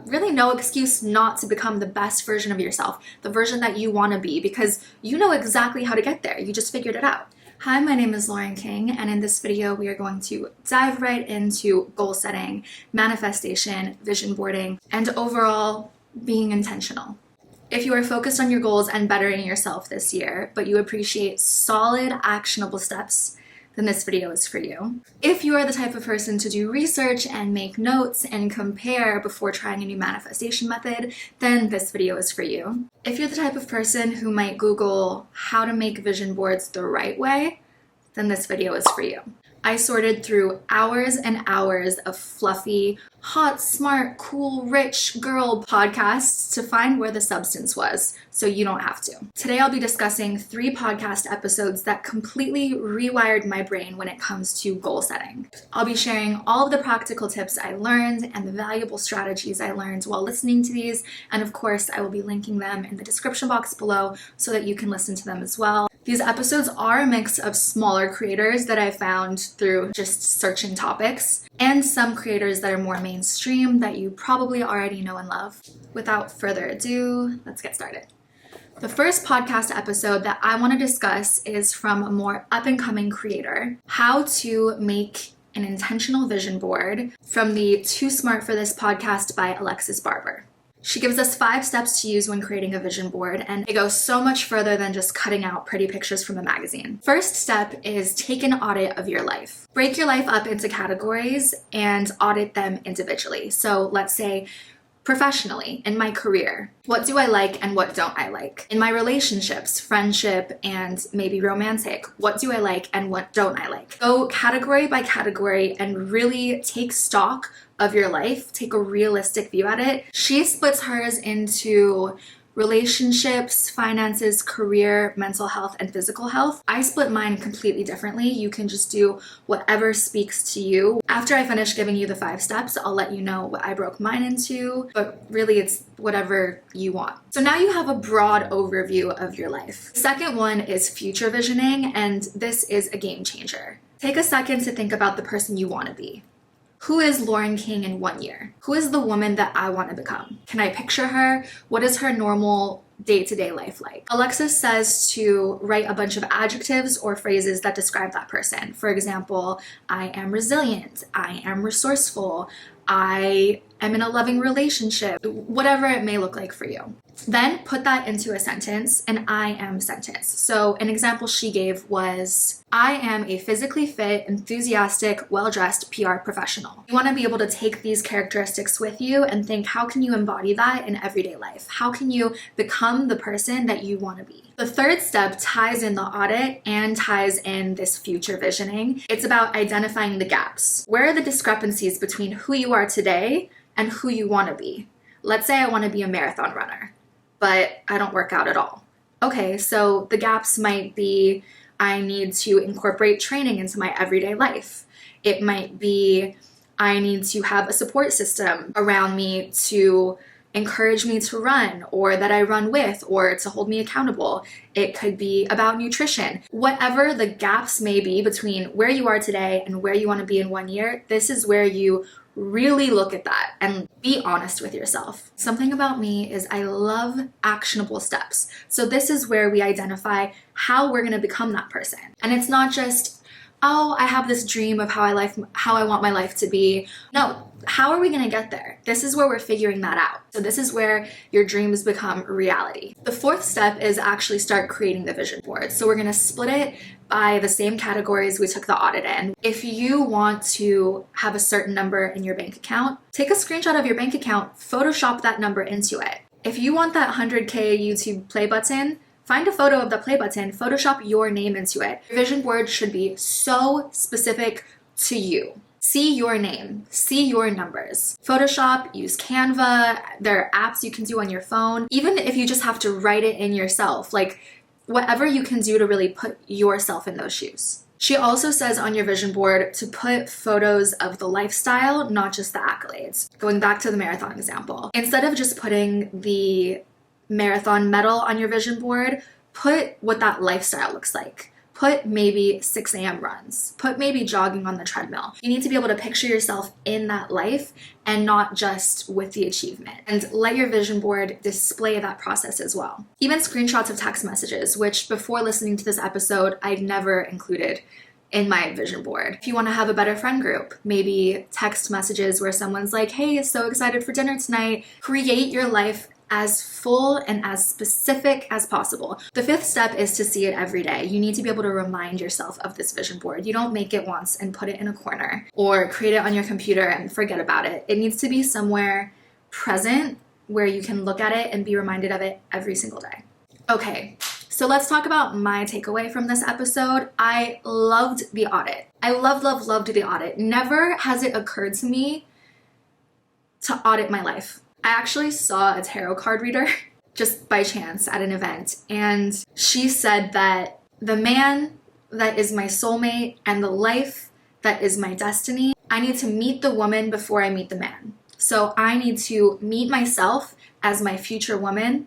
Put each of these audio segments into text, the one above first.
really no excuse not to become the best version of yourself, the version that you want to be, because you know exactly how to get there. You just figured it out. Hi, my name is Lauren King, and in this video we are going to dive right into goal setting, manifestation, vision boarding, and overall being intentional. If you are focused on your goals and bettering yourself this year, but you appreciate solid, actionable steps, then this video is for you. If you are the type of person to do research and make notes and compare before trying a new manifestation method, then this video is for you. If you're the type of person who might Google how to make vision boards the right way, then this video is for you. I sorted through hours and hours of fluffy, hot, smart, cool, rich girl podcasts to find where the substance was, so you don't have to. Today I'll be discussing 3 podcast episodes that completely rewired my brain when it comes to goal setting. I'll be sharing all of the practical tips I learned and the valuable strategies I learned while listening to these, and of course I will be linking them in the description box below so that you can listen to them as well. These episodes are a mix of smaller creators that I found through just searching topics, and some creators that are more mainstream that you probably already know and love. Without further ado, let's get started. The first podcast episode that I want to discuss is from a more up-and-coming creator, how to make an intentional vision board, from the Too Smart for This podcast by Alexis Barber. She gives us 5 steps to use when creating a vision board, and it goes so much further than just cutting out pretty pictures from a magazine. First step is take an audit of your life. Break your life up into categories and audit them individually. So let's say professionally, in my career, what do I like and what don't I like? In my relationships, friendship, and maybe romantic, what do I like and what don't I like? Go category by category and really take stock of your life, take a realistic view at it. She splits hers into relationships, finances, career, mental health, and physical health. I split mine completely differently. You can just do whatever speaks to you. After I finish giving you the 5 steps, I'll let you know what I broke mine into, but really it's whatever you want. So now you have a broad overview of your life. The second one is future visioning, and this is a game changer. Take a second to think about the person you want to be. Who is Lauren King in 1 year? Who is the woman that I want to become? Can I picture her? What is her normal day-to-day life like? Alexis says to write a bunch of adjectives or phrases that describe that person. For example, I am resilient, I am resourceful, I am in a loving relationship, whatever it may look like for you. Then put that into a sentence, an I am sentence. So an example she gave was, I am a physically fit, enthusiastic, well-dressed PR professional. You want to be able to take these characteristics with you and think, how can you embody that in everyday life? How can you become the person that you want to be? The third step ties in the audit and ties in this future visioning. It's about identifying the gaps. Where are the discrepancies between who you are today and who you want to be? Let's say I want to be a marathon runner, but I don't work out at all. Okay, so the gaps might be I need to incorporate training into my everyday life. It might be I need to have a support system around me to encourage me to run, or that I run with, or to hold me accountable. It could be about nutrition. Whatever the gaps may be between where you are today and where you want to be in 1 year, this is where you really look at that and be honest with yourself. Something about me is I love actionable steps. So this is where we identify how we're going to become that person. And it's not just, oh, I have this dream of how I want my life to be. No, how are we going to get there? This is where we're figuring that out. So this is where your dreams become reality. The 4th step is actually start creating the vision board. So we're going to split it by the same categories we took the audit in. If you want to have a certain number in your bank account, take a screenshot of your bank account, Photoshop that number into it. If you want that 100K YouTube play button, find a photo of the play button, Photoshop your name into it. Your vision board should be so specific to you. See your name, see your numbers. Photoshop, use Canva, there are apps you can do on your phone. Even if you just have to write it in yourself, like whatever you can do to really put yourself in those shoes. She also says on your vision board to put photos of the lifestyle, not just the accolades. Going back to the marathon example, instead of just putting the marathon medal on your vision board, put what that lifestyle looks like. Put maybe 6 a.m. runs. Put maybe jogging on the treadmill. You need to be able to picture yourself in that life and not just with the achievement. And let your vision board display that process as well. Even screenshots of text messages, which before listening to this episode, I'd never included in my vision board. If you want to have a better friend group, maybe text messages where someone's like, hey, so excited for dinner tonight. Create your life as full and as specific as possible. The 5th step is to see it every day. You need to be able to remind yourself of this vision board. You don't make it once and put it in a corner or create it on your computer and forget about it. It needs to be somewhere present where you can look at it and be reminded of it every single day. Okay, so let's talk about my takeaway from this episode. I loved the audit. I loved the audit. Never has it occurred to me to audit my life. I actually saw a tarot card reader just by chance at an event, and she said that the man that is my soulmate and the life that is my destiny, I need to meet the woman before I meet the man. So I need to meet myself as my future woman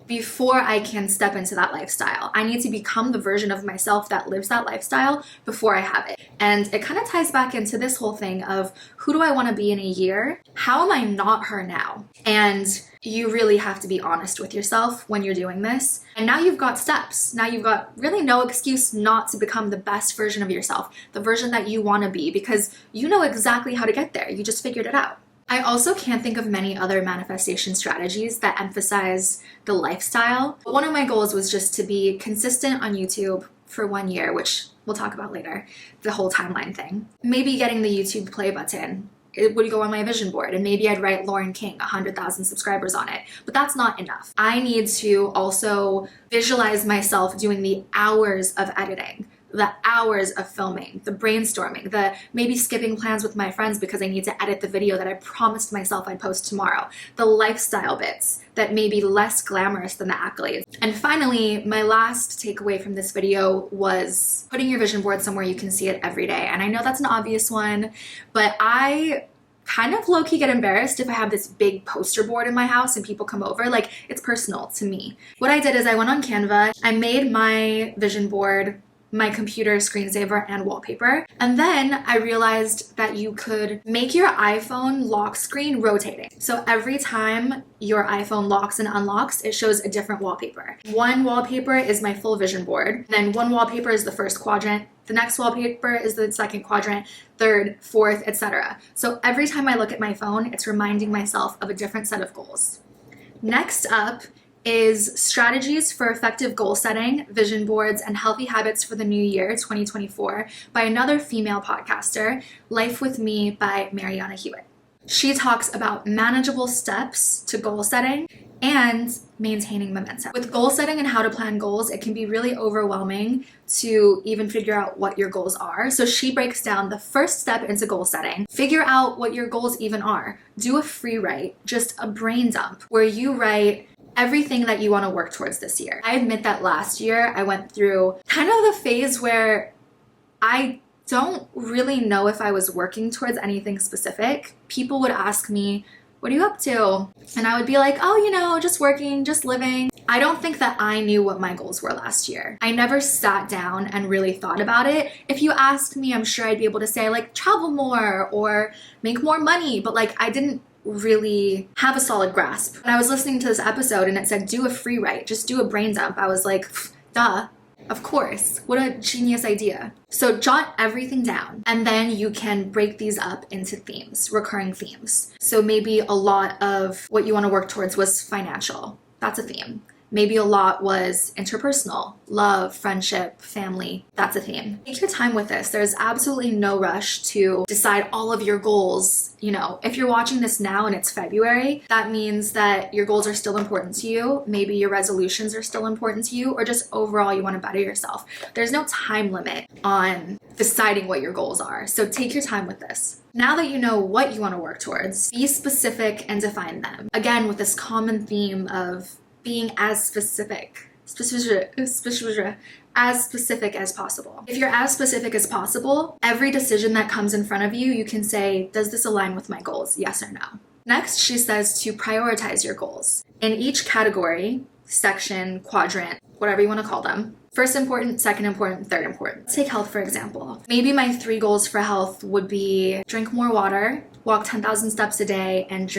before I can step into that lifestyle. I need to become the version of myself that lives that lifestyle before I have it. And it kind of ties back into this whole thing of who do I want to be in a year? How am I not her now? And you really have to be honest with yourself when you're doing this. And now you've got steps. Now you've got really no excuse not to become the best version of yourself, the version that you want to be, because you know exactly how to get there. You just figured it out. I also can't think of many other manifestation strategies that emphasize the lifestyle. One of my goals was just to be consistent on YouTube for 1 year, which we'll talk about later, the whole timeline thing. Maybe getting the YouTube play button. It would go on my vision board, and maybe I'd write ElleKae, 100,000 subscribers on it. But that's not enough. I need to also visualize myself doing the hours of editing, the hours of filming, the brainstorming, the maybe skipping plans with my friends because I need to edit the video that I promised myself I'd post tomorrow, the lifestyle bits that may be less glamorous than the accolades. And finally, my last takeaway from this video was putting your vision board somewhere you can see it every day. And I know that's an obvious one, but I kind of low-key get embarrassed if I have this big poster board in my house and people come over. Like, it's personal to me. What I did is I went on Canva, I made my vision board my computer screensaver and wallpaper. And then I realized that you could make your iPhone lock screen rotating. So every time your iPhone locks and unlocks, it shows a different wallpaper. One wallpaper is my full vision board. Then one wallpaper is the first quadrant. The next wallpaper is the second quadrant, third, fourth, etc. So every time I look at my phone, it's reminding myself of a different set of goals. Next up is strategies for effective goal setting, vision boards, and healthy habits for the new year, 2024, by another female podcaster, Life with Me by Mariana Hewitt. She talks about manageable steps to goal setting and maintaining momentum. With goal setting and how to plan goals, it can be really overwhelming to even figure out what your goals are. So she breaks down the first step into goal setting. Figure out what your goals even are. Do a free write, just a brain dump, where you write everything that you want to work towards this year. I admit that last year I went through kind of the phase where I don't really know if I was working towards anything specific. People would ask me, what are you up to? And I would be like, oh, just working, just living. I don't think that I knew what my goals were last year. I never sat down and really thought about it. If you asked me, I'm sure I'd be able to say like travel more or make more money, but like I didn't really have a solid grasp. When I was listening to this episode and it said do a free write, just do a brain dump, I was like, duh, of course. What a genius idea. So jot everything down, and then you can break these up into themes, recurring themes. So maybe a lot of what you want to work towards was financial. That's a theme. Maybe a lot was interpersonal, love, friendship, family. That's a theme. Take your time with this. There's absolutely no rush to decide all of your goals. If you're watching this now and it's February, that means that your goals are still important to you. Maybe your resolutions are still important to you, or just overall you want to better yourself. There's no time limit on deciding what your goals are. So take your time with this. Now that you know what you want to work towards, be specific and define them. Again, with this common theme of being as specific as possible. If you're as specific as possible, every decision that comes in front of you, you can say, does this align with my goals? Yes or no. Next, she says to prioritize your goals. In each category, section, quadrant, whatever you want to call them, First important, second important, third important. Let's take health for example. Maybe my 3 goals for health would be drink more water, walk 10,000 steps a day, and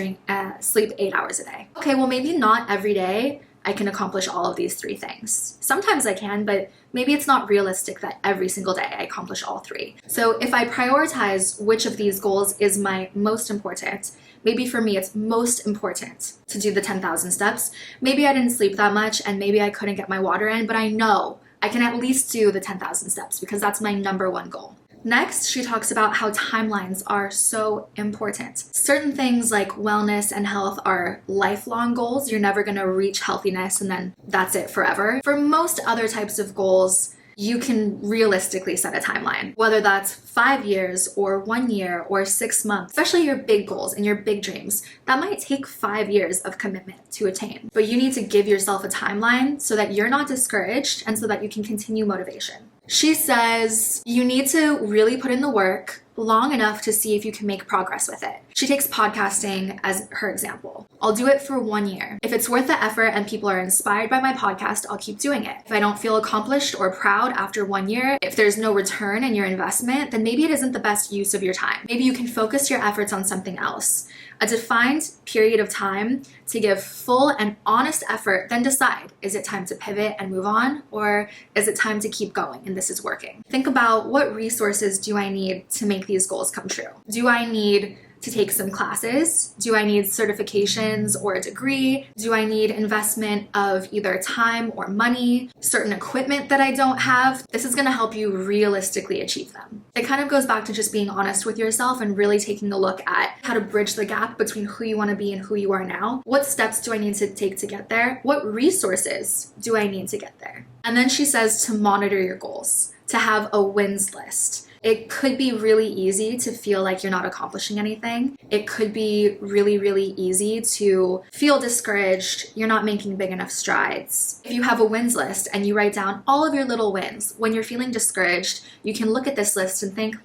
sleep 8 hours a day. Okay, well maybe not every day I can accomplish all of these 3 things. Sometimes I can, but maybe it's not realistic that every single day I accomplish all 3. So if I prioritize which of these goals is my most important, maybe for me it's most important to do the 10,000 steps. Maybe I didn't sleep that much and maybe I couldn't get my water in, but I know I can at least do the 10,000 steps because that's my number 1 goal. Next, she talks about how timelines are so important. Certain things like wellness and health are lifelong goals. You're never going to reach healthiness and then that's it forever. For most other types of goals, you can realistically set a timeline, whether that's 5 years or 1 year or 6 months, especially your big goals and your big dreams. That might take 5 years of commitment to attain, but you need to give yourself a timeline so that you're not discouraged and so that you can continue motivation. She says you need to really put in the work long enough to see if you can make progress with it. She takes podcasting as her example. I'll do it for 1 year. If it's worth the effort and people are inspired by my podcast, I'll keep doing it. If I don't feel accomplished or proud after 1 year, if there's no return in your investment, then maybe it isn't the best use of your time. Maybe you can focus your efforts on something else. A defined period of time to give full and honest effort, then decide, is it time to pivot and move on, or is it time to keep going and this is working? Think about what resources do I need to make these goals come true? Do I need to take some classes? Do I need certifications or a degree? Do I need investment of either time or money, certain equipment that I don't have? This is gonna help you realistically achieve them. It kind of goes back to just being honest with yourself and really taking a look at how to bridge the gap between who you wanna be and who you are now. What steps do I need to take to get there? What resources do I need to get there? And then she says to monitor your goals, to have a wins list. It could be really easy to feel like you're not accomplishing anything. It could be really, really easy to feel discouraged. You're not making big enough strides. If you have a wins list and you write down all of your little wins, when you're feeling discouraged, you can look at this list and think,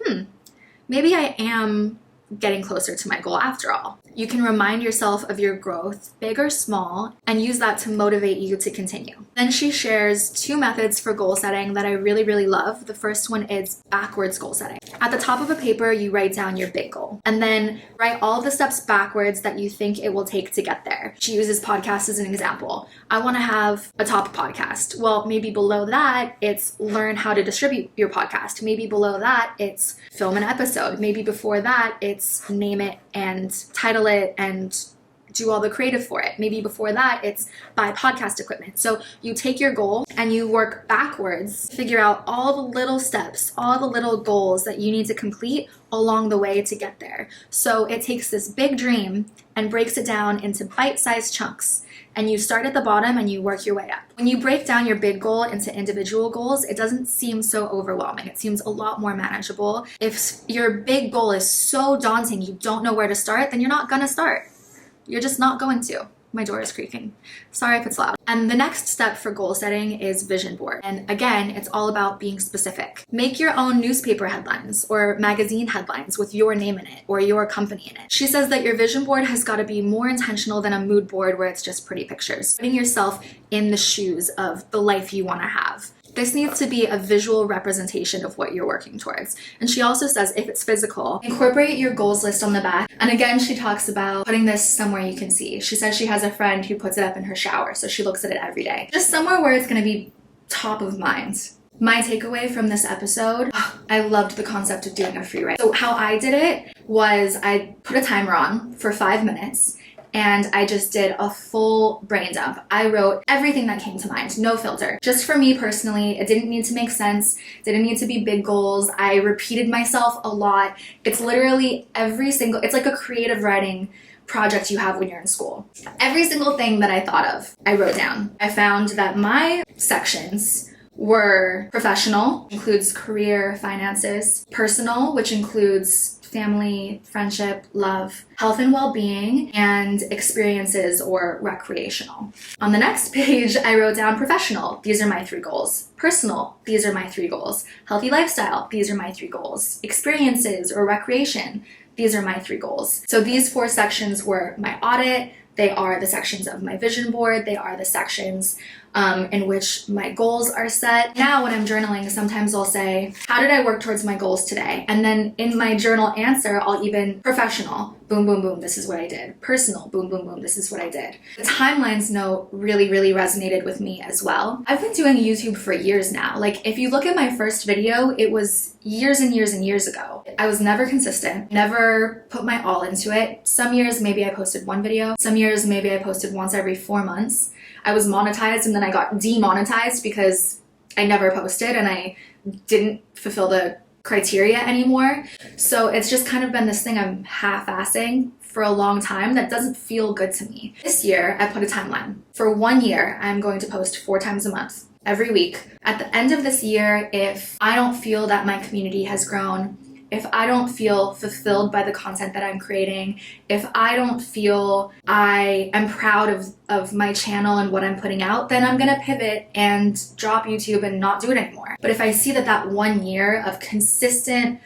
maybe I am getting closer to my goal after all. You can remind yourself of your growth, big or small, and use that to motivate you to continue. Then she shares 2 methods for goal setting that I really, really love. The first one is backwards goal setting. At the top of a paper, you write down your big goal, and then write all the steps backwards that you think it will take to get there. She uses podcasts as an example. I want to have a top podcast. Well, maybe below that, it's learn how to distribute your podcast. Maybe below that, it's film an episode. Maybe before that, it's name it and title it and do all the creative for it. Maybe before that, it's buy podcast equipment. So you take your goal and you work backwards, figure out all the little steps, all the little goals that you need to complete along the way to get there. So it takes this big dream and breaks it down into bite-sized chunks. And you start at the bottom and you work your way up. When you break down your big goal into individual goals, it doesn't seem so overwhelming. It seems a lot more manageable. If your big goal is so daunting, you don't know where to start, then you're not gonna start. You're just not going to. My door is creaking. Sorry if it's loud. And the next step for goal setting is vision board. And again, it's all about being specific. Make your own newspaper headlines or magazine headlines with your name in it or your company in it. She says that your vision board has got to be more intentional than a mood board where it's just pretty pictures. Putting yourself in the shoes of the life you want to have. This needs to be a visual representation of what you're working towards. And she also says if it's physical, incorporate your goals list on the back. And again, she talks about putting this somewhere you can see. She says she has a friend who puts it up in her shower, so she looks at it every day. Just somewhere where it's gonna be top of mind. My takeaway from this episode, I loved the concept of doing a free write. So how I did it was I put a timer on for 5 minutes and I just did a full brain dump. I wrote everything that came to mind, no filter. Just for me personally, it didn't need to make sense, didn't need to be big goals. I repeated myself a lot. It's literally it's like a creative writing project you have when you're in school. Every single thing that I thought of, I wrote down. I found that my sections were professional, includes career, finances, personal, which includes family, friendship, love, health and well-being, and experiences or recreational. On the next page, I wrote down professional. These are my 3 goals. Personal. These are my 3 goals. Healthy lifestyle. These are my 3 goals. Experiences or recreation. These are my 3 goals. So these 4 sections were my audit, They are the sections of my vision board. They are the sections in which my goals are set. Now when I'm journaling, sometimes I'll say, how did I work towards my goals today? And then in my journal answer, I'll even professional, boom, boom, boom, this is what I did. Personal, boom, boom, boom, this is what I did. The timelines note really, really resonated with me as well. I've been doing YouTube for years now. Like if you look at my first video, it was years and years and years ago. I was never consistent, never put my all into it. Some years maybe I posted one video. Some years maybe I posted once every 4 months. I was monetized and then I got demonetized because I never posted and I didn't fulfill the criteria anymore. So it's just kind of been this thing I'm half-assing for a long time that doesn't feel good to me. This year, I put a timeline. For 1 year, I'm going to post 4 times a month, every week. At the end of this year, if I don't feel that my community has grown, if I don't feel fulfilled by the content that I'm creating, if I don't feel I am proud of my channel and what I'm putting out, then I'm gonna pivot and drop YouTube and not do it anymore. But if I see that that 1 year of consistent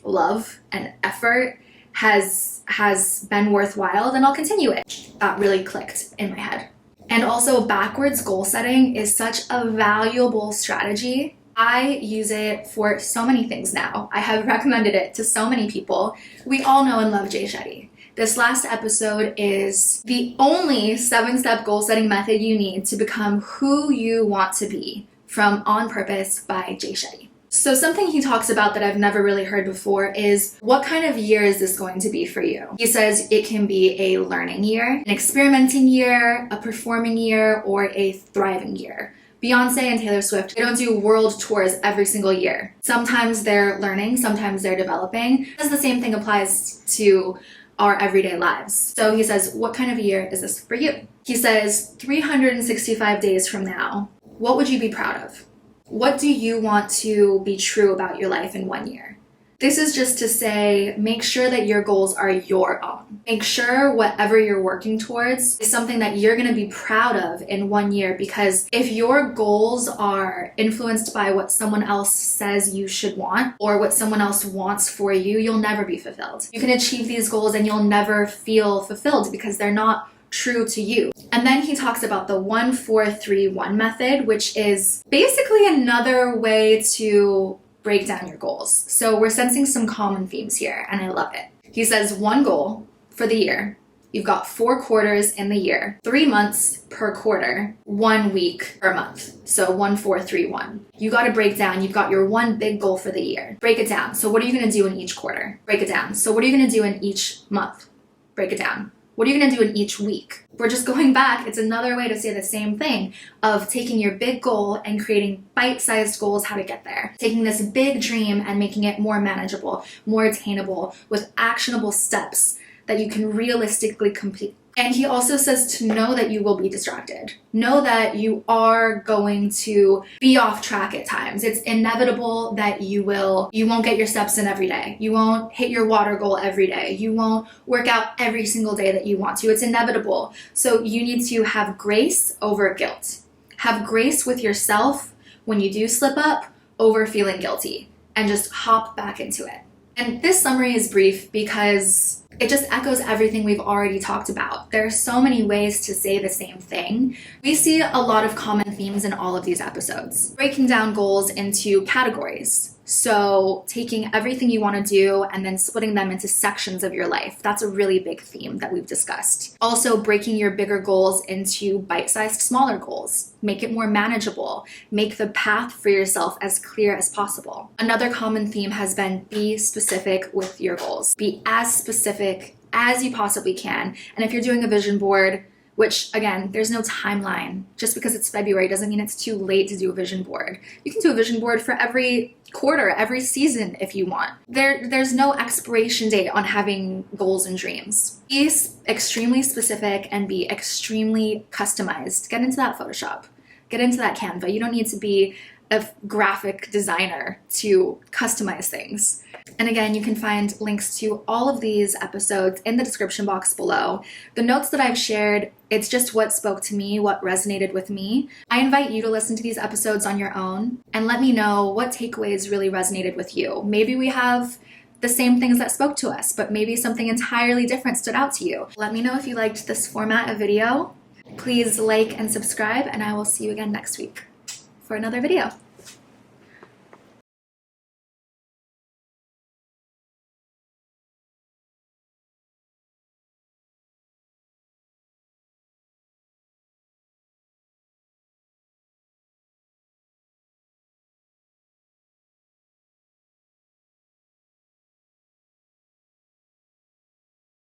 love and effort has been worthwhile, then I'll continue it. That really clicked in my head. And also, backwards goal setting is such a valuable strategy. I use it for so many things now. I have recommended it to so many people. We all know and love Jay Shetty. This last episode is the only 7-step goal setting method you need to become who you want to be, from On Purpose by Jay Shetty. So something he talks about that I've never really heard before is, what kind of year is this going to be for you? He says it can be a learning year, an experimenting year, a performing year, or a thriving year. Beyonce and Taylor Swift, they don't do world tours every single year. Sometimes they're learning, sometimes they're developing. As the same thing applies to our everyday lives. So he says, what kind of a year is this for you? He says, 365 days from now, what would you be proud of? What do you want to be true about your life in 1 year? This is just to say, make sure that your goals are your own. Make sure whatever you're working towards is something that you're gonna be proud of in 1 year, because if your goals are influenced by what someone else says you should want or what someone else wants for you, you'll never be fulfilled. You can achieve these goals and you'll never feel fulfilled because they're not true to you. And then he talks about the 1-4-3-1 method, which is basically another way to break down your goals. So we're sensing some common themes here, and I love it. He says 1 goal for the year. You've got 4 quarters in the year, 3 months per quarter, 1 week per month. So 1-4-3-1. You got to break down. You've got your 1 big goal for the year. Break it down. So what are you going to do in each quarter? Break it down. So what are you going to do in each month? Break it down. What are you going to do in each week? We're just going back. It's another way to say the same thing of taking your big goal and creating bite-sized goals how to get there. Taking this big dream and making it more manageable, more attainable, with actionable steps that you can realistically complete. And he also says to know that you will be distracted. Know that you are going to be off track at times. It's inevitable that you won't get your steps in every day. You won't hit your water goal every day. You won't work out every single day that you want to. It's inevitable. So you need to have grace over guilt. Have grace with yourself when you do slip up over feeling guilty, and just hop back into it. And this summary is brief because it just echoes everything we've already talked about. There are so many ways to say the same thing. We see a lot of common themes in all of these episodes. Breaking down goals into categories. So taking everything you want to do and then splitting them into sections of your life. That's a really big theme that we've discussed. Also breaking your bigger goals into bite-sized smaller goals. Make it more manageable. Make the path for yourself as clear as possible. Another common theme has been be specific with your goals. Be as specific as you possibly can. And if you're doing a vision board, which again, there's no timeline. Just because it's February doesn't mean it's too late to do a vision board. You can do a vision board for every quarter, every season if you want. There's no expiration date on having goals and dreams. Be extremely specific and be extremely customized. Get into that Photoshop. Get into that Canva. You don't need to be a graphic designer to customize things. And again, you can find links to all of these episodes in the description box below. The notes that I've shared, it's just what spoke to me, what resonated with me. I invite you to listen to these episodes on your own and let me know what takeaways really resonated with you. Maybe we have the same things that spoke to us, but maybe something entirely different stood out to you. Let me know if you liked this format of video. Please like and subscribe, and I will see you again next week for another video.